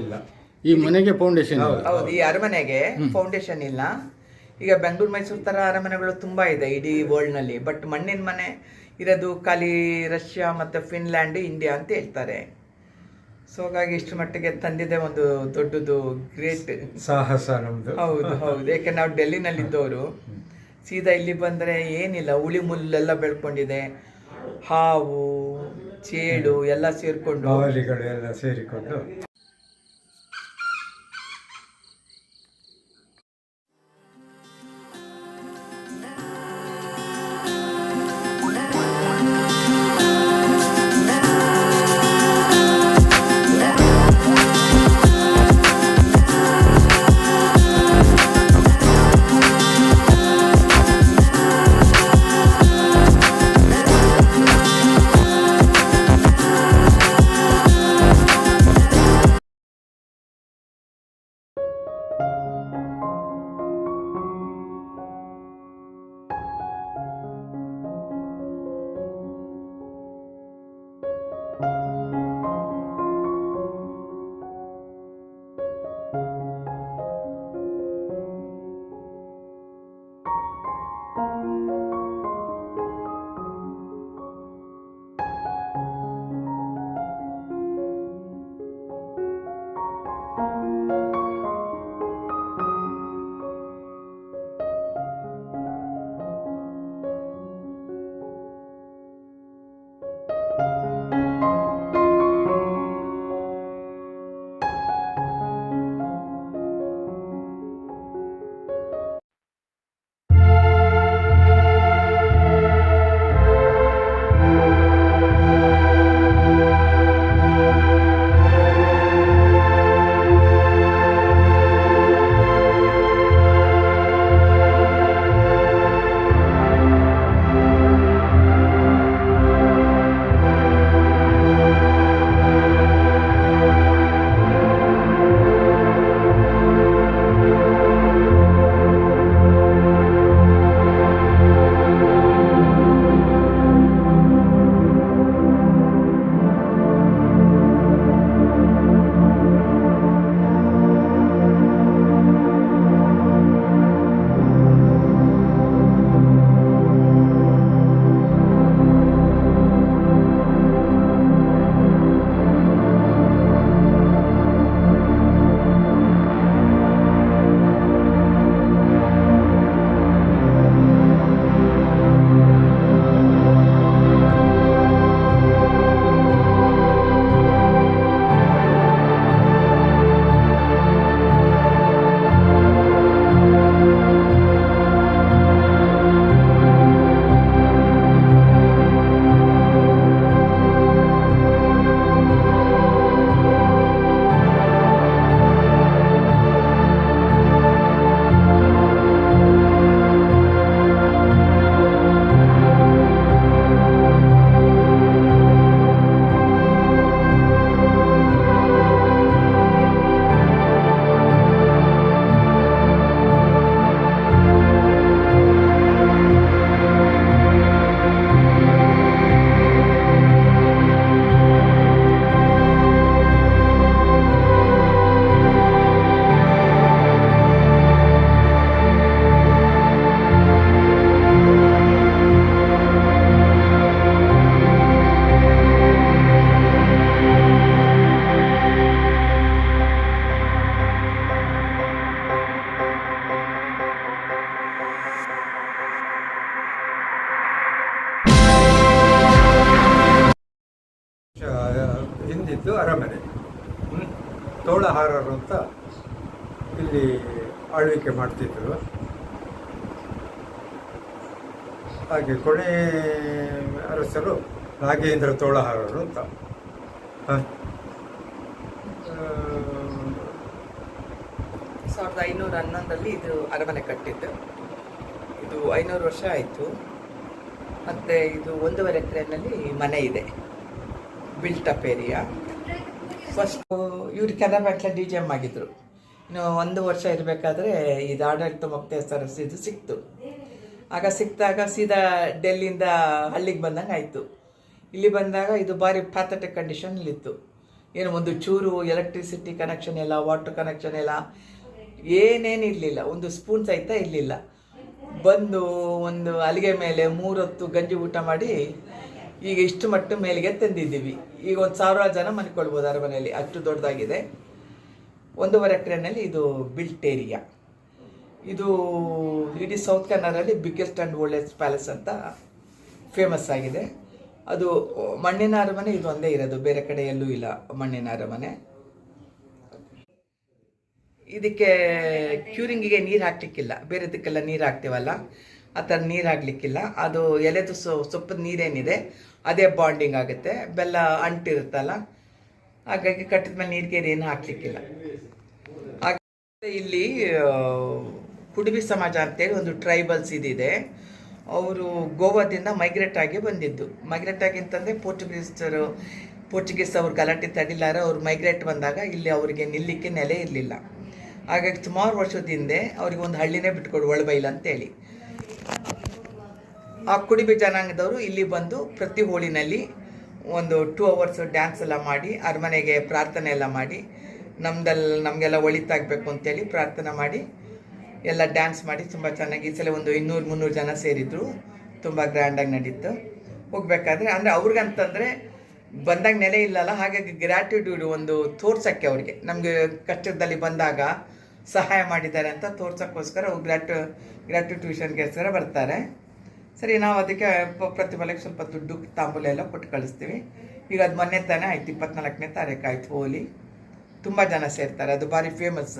ಇಲ್ಲ. ಈ ಮನೆಗೆ ಫೌಂಡೇಶನ್ ಹೌದು, ಈ ಅರಮನೆಗೆ ಫೌಂಡೇಶನ್ ಇಲ್ಲ. ಈಗ ಬೆಂಗಳೂರು ಮೈಸೂರು ಥರ ಅರಮನೆಗಳು ತುಂಬ ಇದೆ ಇಡೀ ವರ್ಲ್ಡ್ನಲ್ಲಿ. ಬಟ್ ಮಣ್ಣಿನ ಮನೆ ಇರೋದು ಖಾಲಿ ರಷ್ಯಾ ಮತ್ತು ಫಿನ್ಲ್ಯಾಂಡ್, ಇಂಡಿಯಾ ಅಂತ ಹೇಳ್ತಾರೆ. ಸೊ ಹಾಗಾಗಿ ಇಷ್ಟು ಮಟ್ಟಿಗೆ ತಂದಿದೆ ಒಂದು ದೊಡ್ಡದು ಗ್ರೇಟ್ ಸಾಹಸ ನಮ್ದು. ಹೌದು ಹೌದು. ಯಾಕೆ ನಾವು ಡೆಲ್ಲಿನಲ್ಲಿದ್ದವರು, ಸೀದಾ ಇಲ್ಲಿ ಬಂದರೆ ಏನಿಲ್ಲ, ಹುಳಿ ಮುಲ್ಲೆಲ್ಲ ಬೆಳ್ಕೊಂಡಿದೆ, ಹಾವು ಚೇಡು ಎಲ್ಲ ಸೇರಿಕೊಂಡು, ಬಾವಲಿಗಳು ಎಲ್ಲ ಸೇರಿಕೊಂಡು. ಹಿಂದಿದ್ದು ಅರಮನೆ. ತೋಳಹಾರರು ಅಂತ ಇಲ್ಲಿ ಆಳ್ವಿಕೆ ಮಾಡ್ತಿದ್ರು. ಹಾಗೆ ಕೊನೆ ಅರಸರು ನಾಗೇಂದ್ರ ತೋಳಹಾರರು ಅಂತ. 1511 ಇದು ಅರಮನೆ ಕಟ್ಟಿದ್ದು. ಇದು 500 ವರ್ಷ ಆಯಿತು. ಮತ್ತು ಇದು 1.5 ಎಕರೆನಲ್ಲಿ ಮನೆ ಇದೆ, ಬಿಲ್ಟ್ ಅಪ್ ಏರಿಯಾ. ಫಸ್ಟು ಇವ್ರು ಕೆನರಾ ಬ್ಯಾಂಕ್ಲ ಡಿ ಜಿ ಎಮ್ ಆಗಿದ್ದರು. ಇನ್ನು 1 ವರ್ಷ ಇರಬೇಕಾದ್ರೆ ಇದು ಆಡಳಿತ ಮುಕ್ತೇಶ್ವರ ಇದು ಸಿಕ್ತು. ಆಗ ಸಿಕ್ಕಿದಾಗ ಸೀದಾ ಡೆಲ್ಲಿಯಿಂದ ಹಳ್ಳಿಗೆ ಬಂದಂಗೆ ಆಯಿತು. ಇಲ್ಲಿ ಬಂದಾಗ ಇದು ಭಾರಿ ಪ್ಯಾಥೆಟಿಕ್ ಕಂಡೀಷನ್ನಲ್ಲಿತ್ತು. ಏನು ಒಂದು ಚೂರು ಎಲೆಕ್ಟ್ರಿಸಿಟಿ ಕನೆಕ್ಷನ್ ಇಲ್ಲ, ವಾಟರ್ ಕನೆಕ್ಷನ್ ಇಲ್ಲ, ಏನೇನು ಇರಲಿಲ್ಲ. ಒಂದು ಸ್ಪೂನ್ ಸಹಿತ ಇರಲಿಲ್ಲ. ಬಂದು ಒಂದು ಅಲ್ಲಿಗೆ ಮೇಲೆ 3 ಹೊತ್ತು ಗಂಜಿ ಊಟ ಮಾಡಿ ಈಗ ಇಷ್ಟು ಮಟ್ಟ ಮೇಲಿಗೆ ತಂದಿದ್ದೀವಿ. ಈಗ 1,000 ಜನ ಮಲ್ಕೊಳ್ಬೋದು ಅರಮನೆಯಲ್ಲಿ, ಅಷ್ಟು ದೊಡ್ಡದಾಗಿದೆ. 1.5 ಎಕರೆನಲ್ಲಿ ಇದು ಬಿಲ್ಟ್ ಏರಿಯಾ. ಇದು ಇಡೀ ಸೌತ್ ಕನ್ನಡದಲ್ಲಿ ಬಿಗ್ಗೆಸ್ಟ್ ಆ್ಯಂಡ್ ಓಲ್ಡೆಸ್ಟ್ ಪ್ಯಾಲೇಸ್ ಅಂತ ಫೇಮಸ್ ಆಗಿದೆ. ಅದು ಮಣ್ಣಿನ ಅರಮನೆ ಇದು ಒಂದೇ ಇರೋದು, ಬೇರೆ ಕಡೆ ಎಲ್ಲೂ ಇಲ್ಲ ಮಣ್ಣಿನ ಅರಮನೆ. ಇದಕ್ಕೆ ಕ್ಯೂರಿಂಗಿಗೆ ನೀರು ಹಾಕ್ಲಿಕ್ಕಿಲ್ಲ, ಬೇರೆದಕ್ಕೆಲ್ಲ ನೀರು ಹಾಕ್ತೀವಲ್ಲ ಆ ಥರ ನೀರು ಹಾಕ್ಲಿಕ್ಕಿಲ್ಲ. ಅದು ಎಲೆದು ಸೊಪ್ಪದ ನೀರೇನಿದೆ ಅದೇ ಬಾಂಡಿಂಗ್ ಆಗುತ್ತೆ, ಬೆಲ್ಲ ಅಂಟಿರುತ್ತಲ್ಲ, ಹಾಗಾಗಿ ಕಟ್ಟಿದ ಮೇಲೆ ನೀರಿಗೆ ಏನು ಹಾಕ್ಲಿಕ್ಕಿಲ್ಲ. ಹಾಗೆ ಇಲ್ಲಿ ಕುಡುಬಿ ಸಮಾಜ ಅಂತೇಳಿ ಒಂದು ಟ್ರೈಬಲ್ಸ್ ಇದಿದೆ. ಅವರು ಗೋವಾದಿಂದ ಮೈಗ್ರೇಟ್ ಆಗಿ ಬಂದಿದ್ದು. ಮೈಗ್ರೇಟ್ ಆಗಿ ಅಂತಂದರೆ ಪೋರ್ಚುಗೀಸ್ ಅವ್ರು ಗಲಾಟೆ ತಡಿಲಾರ ಅವ್ರು ಮೈಗ್ರೇಟ್ ಬಂದಾಗ ಇಲ್ಲಿ ಅವರಿಗೆ ನಿಲ್ಲಕ್ಕೆ ನೆಲೆ ಇರಲಿಲ್ಲ. ಹಾಗಾಗಿ ಸುಮಾರು ವರ್ಷದ ಹಿಂದೆ ಅವ್ರಿಗೆ ಒಂದು ಹಳ್ಳಿನೇ ಬಿಟ್ಕೊಡು, ಒಳಬೈಲ್ ಅಂತೇಳಿ. ಆ ಕುಡುಬಿ ಜನಾಂಗದವರು ಇಲ್ಲಿ ಬಂದು ಪ್ರತಿ ಹೋಳಿನಲ್ಲಿ ಒಂದು 2 hours ಡ್ಯಾನ್ಸ್ ಎಲ್ಲ ಮಾಡಿ, ಅರಮನೆಗೆ ಪ್ರಾರ್ಥನೆ ಎಲ್ಲ ಮಾಡಿ, ನಮಗೆಲ್ಲ ಒಳಿತಾಗಬೇಕು ಅಂತೇಳಿ ಪ್ರಾರ್ಥನೆ ಮಾಡಿ ಎಲ್ಲ ಡ್ಯಾನ್ಸ್ ಮಾಡಿ ತುಂಬ ಚೆನ್ನಾಗಿ ಈ ಸಲ ಒಂದು 200-300 ಜನ ಸೇರಿದ್ರು. ತುಂಬ ಗ್ರ್ಯಾಂಡಾಗಿ ನಡೀತು. ಹೋಗ್ಬೇಕಾದ್ರೆ ಅಂದರೆ ಅವ್ರಿಗಂತಂದರೆ ಬಂದಾಗ ನೆಲೆ ಇಲ್ಲಲ್ಲ, ಹಾಗಾಗಿ ಗ್ರ್ಯಾಟಿಟ್ಯೂಡ್ ಒಂದು ತೋರ್ಸೋಕ್ಕೆ ಅವ್ರಿಗೆ ನಮಗೆ ಕಷ್ಟದಲ್ಲಿ ಬಂದಾಗ ಸಹಾಯ ಮಾಡಿದ್ದಾರೆ ಅಂತ ತೋರ್ಸೋಕ್ಕೋಸ್ಕರ ಅವ್ರು ಗ್ರ್ಯಾಟಿಟ್ಯೂಷನ್ಗೋಸ್ಕರ ಬರ್ತಾರೆ. ಸರಿ, ನಾವು ಅದಕ್ಕೆ ಪ್ರತಿ ಮನೆಗೆ ಸ್ವಲ್ಪ ದುಡ್ಡು ತಾಂಬೂಲ ಎಲ್ಲ ಕೊಟ್ಟು ಕಳಿಸ್ತೀವಿ. ಈಗ ಅದು ಮೊನ್ನೆ ತಾನೇ ಆಯ್ತು, 24ನೇ ತಾರೀಕು ಆಯ್ತು ಹೋಲಿ. ತುಂಬ ಜನ ಸೇರ್ತಾರೆ, ಅದು ಭಾರಿ ಫೇಮಸ್.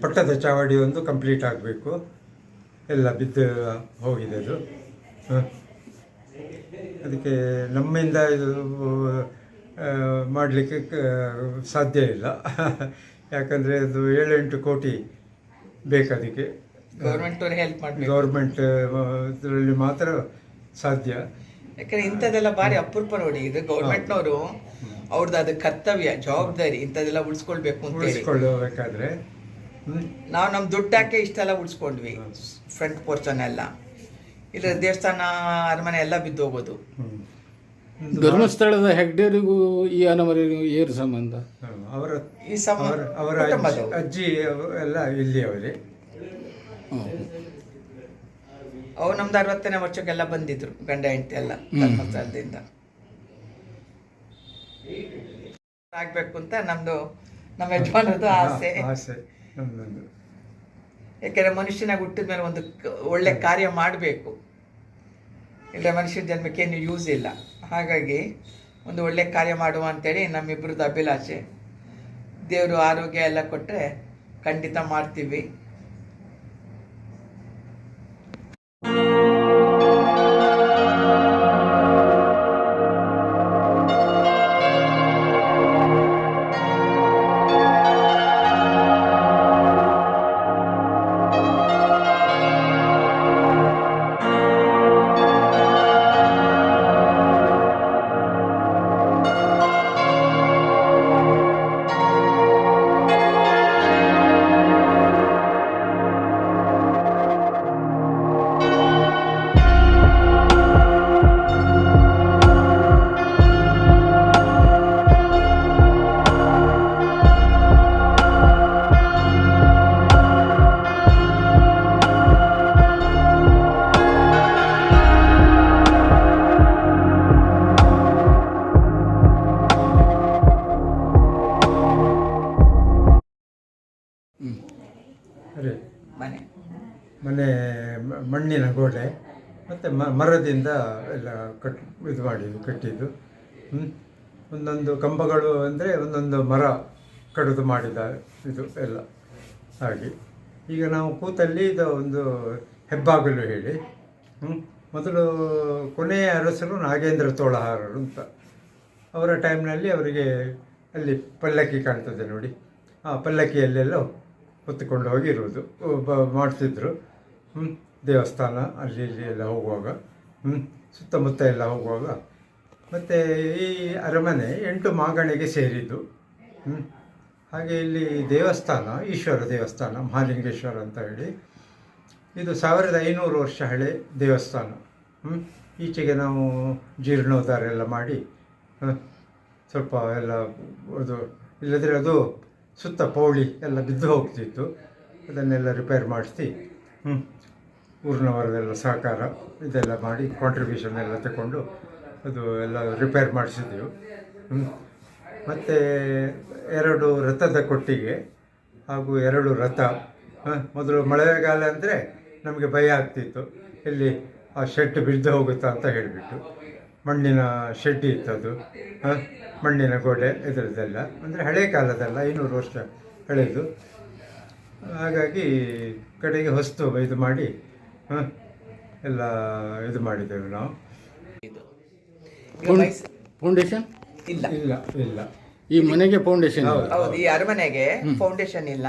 ಪಟ್ಟದ ಚಾವಡಿ ಒಂದು ಕಂಪ್ಲೀಟ್ ಆಗಬೇಕು. ಎಲ್ಲ ಬಿದ್ದು ಹೋಗಿದೆ ಅದು. ಅದಕ್ಕೆ ನಮ್ಮಿಂದ ಇದು ಮಾಡಲಿಕ್ಕೆ ಸಾಧ್ಯ ಇಲ್ಲ. ಯಾಕಂದರೆ ಅದು 7-8 ಕೋಟಿ ಬೇಕು ಅದಕ್ಕೆ. ಗೌರ್ಮೆಂಟವ್ರು ಹೆಲ್ಪ್ ಮಾಡಬೇಕು. ಗೌರ್ಮೆಂಟ್ ಇದರಲ್ಲಿ ಮಾತ್ರ ಸಾಧ್ಯ. ಯಾಕಂದ್ರೆ ಇಂಥದ್ದೆಲ್ಲ ಭಾರಿ ಅಪರೂಪ ನೋಡಿ. ಇದು ಗೌರ್ಮೆಂಟ್ನವರು ಅವ್ರದ್ದು ಅದು ಕರ್ತವ್ಯ, ಜವಾಬ್ದಾರಿ ಇಂಥದ್ದೆಲ್ಲ ಉಳಿಸ್ಕೊಳ್ಬೇಕು ಅಂತ ಉಳಿಸ್ಕೊಳ್ಳಬೇಕಾದ್ರೆ ನಾವು ನಮ್ಮ ದುಡ್ಡು ಹಾಕಿ ಇಷ್ಟೆಲ್ಲ ಉಳಿಸ್ಕೊಂಡ್ವಿ. ಫ್ರಂಟ್ ಪೋರ್ಷನ್ ಎಲ್ಲ ಇಲ್ಲ, ದೇವಸ್ಥಾನ ಅರಮನೆ ಎಲ್ಲ ಬಿದ್ದು ಹೋಗೋದು. ಧರ್ಮಸ್ಥಳದ ಹೆಗ್ಡೇರಿಗೂ ಈ ಅರಮನೆಗೂ ಏನು ಸಂಬಂಧ? ಅವರ ಈ ಅವರ ಅಜ್ಜಿ ಎಲ್ಲ ಇಲ್ಲಿ ಅವರೇ. ಅವು ನಮ್ದು 60ನೇ ವರ್ಷಕ್ಕೆಲ್ಲ ಬಂದಿದ್ರು, ಗಂಡ ಹೆಂಡತಿ ಎಲ್ಲ ಧರ್ಮಸ್ಥಳದಿಂದ. ಆಗ್ಬೇಕು ಅಂತ ನಮ್ಮ ಯಜಮಾನರದು ಆಸೆ. ಆಸೆ ನಮ್ಮದೊಂದು. ಯಾಕೆಂದರೆ ಮನುಷ್ಯನಾಗ ಹುಟ್ಟಿದ ಮೇಲೆ ಒಂದು ಒಳ್ಳೆ ಕಾರ್ಯ ಮಾಡಬೇಕು, ಇಲ್ಲ ಮನುಷ್ಯನ ಜನ್ಮಕ್ಕೆ ಏನು ಯೂಸ್ ಇಲ್ಲ. ಹಾಗಾಗಿ ಒಂದು ಒಳ್ಳೆ ಕಾರ್ಯ ಮಾಡುವ ಅಂತೇಳಿ ನಮ್ಮಿಬ್ಬರದ್ದು ಅಭಿಲಾಷೆ. ದೇವರು ಆರೋಗ್ಯ ಎಲ್ಲ ಕೊಟ್ಟರೆ ಖಂಡಿತ ಮಾಡ್ತೀವಿ. ಅದೇ ಮನೆ ಮಣ್ಣಿನ ಗೋಡೆ ಮತ್ತು ಮರದಿಂದ ಎಲ್ಲ ಕಟ್ಟಿದ್ದು. ಒಂದೊಂದು ಕಂಬಗಳು ಅಂದರೆ ಒಂದೊಂದು ಮರ ಕಡಿದು ಮಾಡಿದ ಇದು ಎಲ್ಲ. ಹಾಗೆ ಈಗ ನಾವು ಕೂತಲ್ಲಿ ಇದು ಒಂದು ಹೆಬ್ಬಾಗಲು ಹೇಳಿ, ಮೊದಲು ಕೊನೆಯ ಅರಸರು ನಾಗೇಂದ್ರ ತೋಳಹಾರರು ಅಂತ. ಅವರ ಟೈಮ್ನಲ್ಲಿ ಅವರಿಗೆ ಅಲ್ಲಿ ಪಲ್ಲಕ್ಕಿ ಕಾಣ್ತದೆ ನೋಡಿ, ಆ ಪಲ್ಲಕ್ಕಿಯಲ್ಲೆಲ್ಲ ಹೊತ್ತುಕೊಂಡು ಹೋಗಿರುವುದು ಮಾಡ್ತಿದ್ರು. ದೇವಸ್ಥಾನ ಅಲ್ಲಿ ಇಲ್ಲಿ ಎಲ್ಲ ಹೋಗುವಾಗ, ಸುತ್ತಮುತ್ತ ಎಲ್ಲ ಹೋಗುವಾಗ. ಮತ್ತು ಈ ಅರಮನೆ 8 ಮಾಗಣಿಗೆ ಸೇರಿದ್ದು. ಹಾಗೆ ಇಲ್ಲಿ ದೇವಸ್ಥಾನ, ಈಶ್ವರ ದೇವಸ್ಥಾನ ಮಹಾಲಿಂಗೇಶ್ವರ ಅಂತ ಹೇಳಿ, ಇದು 1500 ವರ್ಷ ಹಳೆ ದೇವಸ್ಥಾನ. ಈಚೆಗೆ ನಾವು ಜೀರ್ಣೋದ್ಧಾರ ಎಲ್ಲ ಮಾಡಿ ಸ್ವಲ್ಪ ಎಲ್ಲ ಅದು, ಇಲ್ಲದ್ರೆ ಅದು ಸುತ್ತ ಪೌಳಿ ಎಲ್ಲ ಬಿದ್ದು ಹೋಗ್ತಿತ್ತು. ಅದನ್ನೆಲ್ಲ ರಿಪೇರ್ ಮಾಡಿಸಿ ಊರಿನವರೆಲ್ಲ ಸಹಕಾರ ಇದೆಲ್ಲ ಮಾಡಿ ಕಾಂಟ್ರಿಬ್ಯೂಷನ್ ಎಲ್ಲ ತಗೊಂಡು ಅದು ಎಲ್ಲ ರಿಪೇರ್ ಮಾಡಿಸಿದ್ದೆವು. ಮತ್ತು 2 ರಥದ ಕೊಟ್ಟಿಗೆ ಹಾಗೂ 2 ರಥ. ಮೊದಲು ಮಳೆಗಾಲ ಅಂದರೆ ನಮಗೆ ಭಯ ಆಗ್ತಿತ್ತು, ಇಲ್ಲಿ ಆ ಶೆಡ್ ಬಿದ್ದು ಹೋಗುತ್ತಾ ಅಂತ ಹೇಳಿಬಿಟ್ಟು. ಮಣ್ಣಿನ ಶೆಡ್ ಇತ್ತದು, ಮಣ್ಣಿನ ಗೋಡೆ ಇದರದ್ದೆಲ್ಲ, ಅಂದರೆ ಹಳೆ ಕಾಲದಲ್ಲ, 500 ವರ್ಷ ಹಳೆಯದು. ಹಾಗಾಗಿ ಕಡೆಗೆ ಹೊಸ್ತು ಇದು ಮಾಡಿ ಎಲ್ಲ ಇದು ಮಾಡಿದ್ದೆವು ನಾವು. ಫೌಂಡೇಶನ್ ಇಲ್ಲ ಇಲ್ಲ ಇಲ್ಲ ಈ ಮನೆಗೆ ಫೌಂಡೇಶನ್. ಹೌದು, ಈ ಅರಮನೆಗೆ ಫೌಂಡೇಶನ್ ಇಲ್ಲ.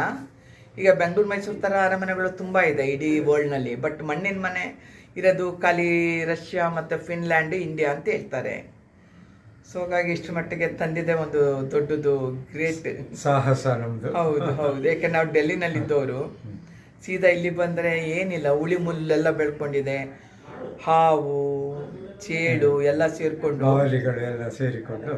ಈಗ ಬೆಂಗಳೂರು ಮೈಸೂರು ಥರ ಅರಮನೆಗಳು ತುಂಬ ಇದೆ ಇಡೀ ವರ್ಲ್ಡ್ನಲ್ಲಿ. ಬಟ್ ಮಣ್ಣಿನ ಮನೆ ಇರೋದು ಖಾಲಿ ರಷ್ಯಾ ಮತ್ತು ಫಿನ್ಲ್ಯಾಂಡ್, ಇಂಡಿಯಾ ಅಂತ ಹೇಳ್ತಾರೆ. ಸೊ ಹಾಗಾಗಿ ಇಷ್ಟು ಮಟ್ಟಿಗೆ ತಂದಿದೆ ಒಂದು ದೊಡ್ಡದು ಗ್ರೇಟ್ ಸಾಹಸ ನಮ್ಮದು. ಹೌದು ಹೌದು. ಯಾಕೆ ನಾವು ಡೆಲ್ಲಿನಲ್ಲಿದ್ದವರು, ಸೀದಾ ಇಲ್ಲಿ ಬಂದರೆ ಏನಿಲ್ಲ, ಹುಳಿ ಮುಲ್ಲೆಲ್ಲ ಬೆಳ್ಕೊಂಡಿದೆ, ಹಾವು ಚೇಳು ಎಲ್ಲ ಸೇರಿಕೊಂಡು, ಬಾವಲಿಗಳು ಎಲ್ಲ ಸೇರಿಕೊಂಡು